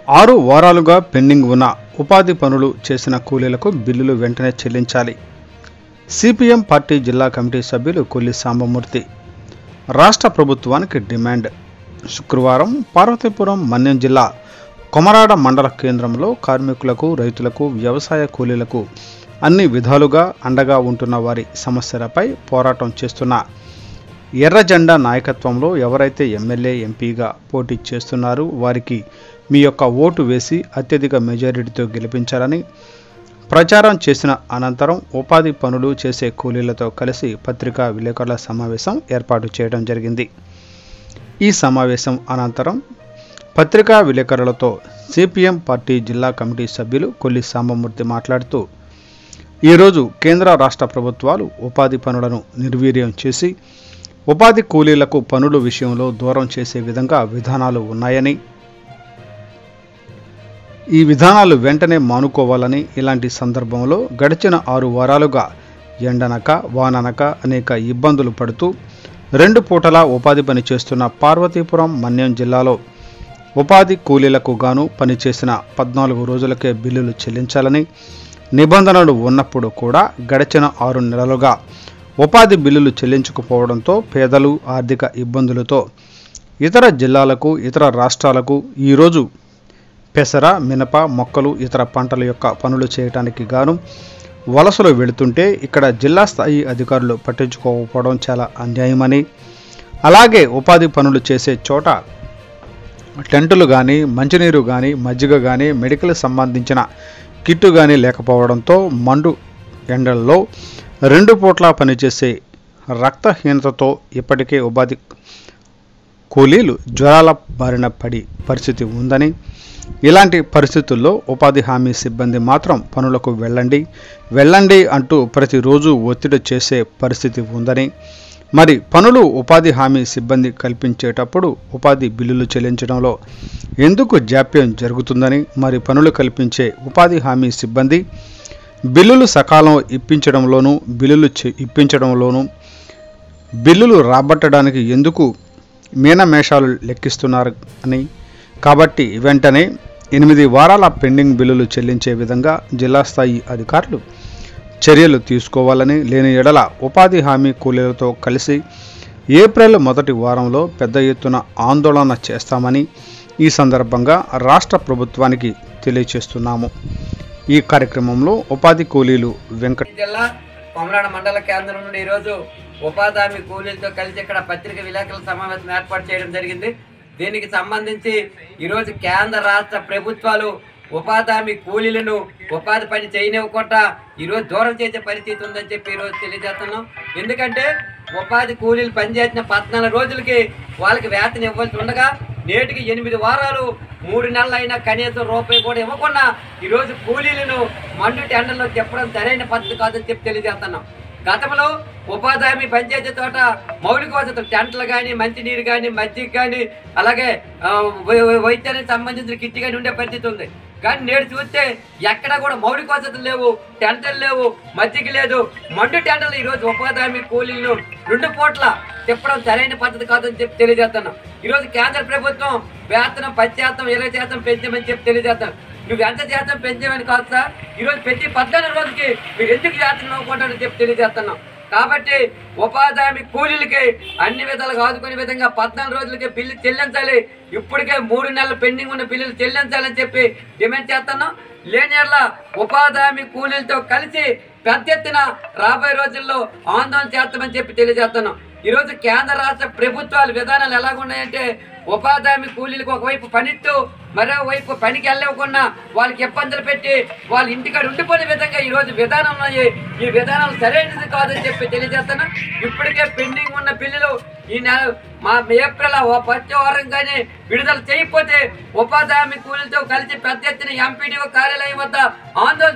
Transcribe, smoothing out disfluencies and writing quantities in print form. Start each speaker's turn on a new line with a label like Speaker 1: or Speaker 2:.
Speaker 1: 6 వారాలుగా పెండింగ్ ఉన్న ఉపాధి పనులు చేసిన కూలీలకు బిల్లులు వెంటనే చెల్లించాలి. సిపిఎం పార్టీ జిల్లా కమిటీ సభ్యులు కొల్లి సాంబమూర్తి రాష్ట్ర ప్రభుత్వానికి డిమాండ్. శుక్రవారం పార్వతీపురం మన్యం జిల్లా కొమరాడ మండల కేంద్రంలో కార్మికులకు, రైతులకు, వ్యవసాయ కూలీలకు అన్ని విధాలుగా అండగా ఉంటున్న వారి సమస్యలపై పోరాటం చేస్తున్న ఎర్ర జెండా నాయకత్వంలో ఎవరైతే ఎమ్మెల్యే, ఎంపీగా పోటీ చేస్తున్నారో వారికి మీ యొక్క ఓటు వేసి అత్యధిక మెజారిటీతో గెలిపించాలని ప్రచారం చేసిన అనంతరం ఉపాధి పనులు చేసే కూలీలతో కలిసి పత్రికా విలేకరుల సమావేశం ఏర్పాటు చేయడం జరిగింది. ఈ సమావేశం అనంతరం పత్రికా విలేకరులతో సిపిఎం పార్టీ జిల్లా కమిటీ సభ్యులు కొల్లి సాంబమూర్తి మాట్లాడుతూ, ఈరోజు కేంద్ర రాష్ట్ర ప్రభుత్వాలు ఉపాధి పనులను నిర్వీర్యం చేసి ఉపాధి కూలీలకు పనుల విషయంలో దూరం చేసే విధంగా విధానాలు ఉన్నాయని, ఈ విధానాలు వెంటనే మానుకోవాలని, ఇలాంటి సందర్భంలో గడిచిన 6 వారాలుగా ఎండనక వాననక అనేక ఇబ్బందులు పడుతూ 2 పూటలా ఉపాధి పని చేస్తున్న పార్వతీపురం మన్యం జిల్లాలో ఉపాధి కూలీలకు గాను పనిచేసిన 14 రోజులకే బిల్లులు చెల్లించాలని, నిబంధనలు ఉన్నప్పుడు కూడా గడిచిన 6 నెలలుగా ఉపాధి బిల్లులు చెల్లించకపోవడంతో పేదలు ఆర్థిక ఇబ్బందులతో ఇతర జిల్లాలకు, ఇతర రాష్ట్రాలకు ఈరోజు పెసర, మినప, మొక్కలు, ఇతర పంటల యొక్క పనులు చేయడానికి గాను వలసలు వెళుతుంటే ఇక్కడ జిల్లా స్థాయి అధికారులు పట్టించుకోకపోవడం చాలా అన్యాయమని, అలాగే ఉపాధి పనులు చేసే చోట టెంటులు కానీ, మంచినీరు కానీ, మజ్జిగ కానీ, మెడికల్ సంబంధించిన కిట్టు కానీ లేకపోవడంతో మండు ఎండల్లో 2 పూట్ల పనిచేసే రక్తహీనతతో ఇప్పటికే ఉపాధి కూలీలు జ్వరాల బారిన పడి పరిస్థితి ఉందని, ఇలాంటి పరిస్థితుల్లో ఉపాధి హామీ సిబ్బంది మాత్రం పనులకు వెళ్ళండి అంటూ ప్రతిరోజు ఒత్తిడి చేసే పరిస్థితి ఉందని, మరి పనులు ఉపాధి హామీ సిబ్బంది కల్పించేటప్పుడు ఉపాధి బిల్లులు చెల్లించడంలో ఎందుకు జాప్యం జరుగుతుందని, మరి పనులు కల్పించే ఉపాధి హామీ సిబ్బంది బిల్లులు సకాలం ఇప్పించడంలోనూ బిల్లులు రాబట్టడానికి ఎందుకు మీనమేషాలు లెక్కిస్తున్నారు అని, కాబట్టి వెంటనే 8 వారాల పెండింగ్ బిల్లులు చెల్లించే విధంగా జిల్లా స్థాయి అధికారులు చర్యలు తీసుకోవాలని, లేని ఎడల ఉపాధి హామీ కూలీలతో కలిసి ఏప్రిల్ మొదటి వారంలో పెద్ద ఎత్తున ఆందోళన చేస్తామని ఈ సందర్భంగా రాష్ట్ర ప్రభుత్వానికి తెలియజేస్తున్నాము. ఈ కార్యక్రమంలో ఉపాధి కూలీలు
Speaker 2: జిల్లా కొమరాడ మండల కేంద్రం నుండి ఈరోజు ఉపాధి హామీ కూలీలతో కలిసి ఇక్కడ పత్రిక విలేకరుల సమావేశం ఏర్పాటు చేయడం జరిగింది. దీనికి సంబంధించి ఈరోజు కేంద్ర రాష్ట్ర ప్రభుత్వాలు ఉపాధి హామీ కూలీలను ఉపాధి పని చేయనివ్వకుండా ఈరోజు దూరం చేసే పరిస్థితి ఉందని చెప్పి ఈరోజు తెలియజేస్తున్నాం. ఎందుకంటే ఉపాధి కూలీలు పనిచేసిన 14 రోజులకి వాళ్ళకి వేతనం ఇవ్వాల్సి ఉండగా నేటికి 8 వారాలు 3 నెలలు అయినా కనీసం రూపాయి కూడా ఇవ్వకుండా ఈరోజు కూలీలను మండు టెండర్లో చెప్పడం సరైన పద్ధతి కాదని చెప్పి తెలియజేస్తున్నాం. గతంలో ఉపాధి హామీ పనిచేసే చోట మౌలిక వసతులు టెంట్లు కానీ, మంచినీరు కానీ, మజ్జిగ కానీ, అలాగే వైద్యానికి సంబంధించిన కిట్ కానీ ఉండే పరిస్థితి ఉంది. కానీ నేడు చూస్తే ఎక్కడ కూడా మౌలిక వసతులు లేవు, టెంటలు లేవు, మజ్జిగ లేదు. మండు టెంటలు ఈరోజు ఉపాధి హామీ కూలీలను 2 పూట్ల చెప్పడం సరైన పద్ధతి కాదని చెప్పి తెలియజేస్తున్నాం. ఈరోజు కేంద్ర ప్రభుత్వం వేతనం 10%, 20% పెంచమని చెప్పి తెలియజేస్తాను. నువ్వు ఎంత శాతం పెంచమని కాదు సార్, ఈరోజు ప్రతి 14 రోజుకి మీరు ఎందుకు వేతనం ఇవ్వకుంటారని చెప్పి తెలియజేస్తున్నాం. కాబట్టి ఉపాధి హామీ కూలీలకి అన్ని విధాలుగా ఆదుకునే విధంగా 14 రోజులకి బిల్లు చెల్లించాలి. ఇప్పటికే 3 నెలలు పెండింగ్ ఉన్న బిల్లులు చెల్లించాలని చెప్పి డిమాండ్ చేస్తున్నాం. లేని యెడల ఉపాధి హామీ కూలీలతో కలిసి పెద్ద ఎత్తున రాబోయే రోజుల్లో ఆందోళన చేస్తామని చెప్పి తెలియజేస్తున్నాం. ఈరోజు కేంద్ర రాష్ట్ర ప్రభుత్వాల విధానాలు ఎలాగున్నాయంటే ఉపాధి హామీ కూలీలకు ఒకవైపు పనిస్తూ మరోవైపు పనికి వెళ్ళకుండా వాళ్ళకి ఇబ్బందులు పెట్టి వాళ్ళ ఇంటికాడ ఉండిపోయే విధంగా ఈరోజు విధానం ఉన్నాయి. ఈ విధానం సరైనది కాదని చెప్పి తెలియజేస్తున్నాం. ఇప్పటికే పెండింగ్ ఉన్న బిల్లులు ఈ నెల ఏప్రిల్ 10వ వారం కానీ విడుదల చేయకపోతే ఉపాధి హామీ కూలీలతో కలిసి పెద్ద ఎత్తున ఎంపీడీఓ కార్యాలయం వద్ద ఆందోళన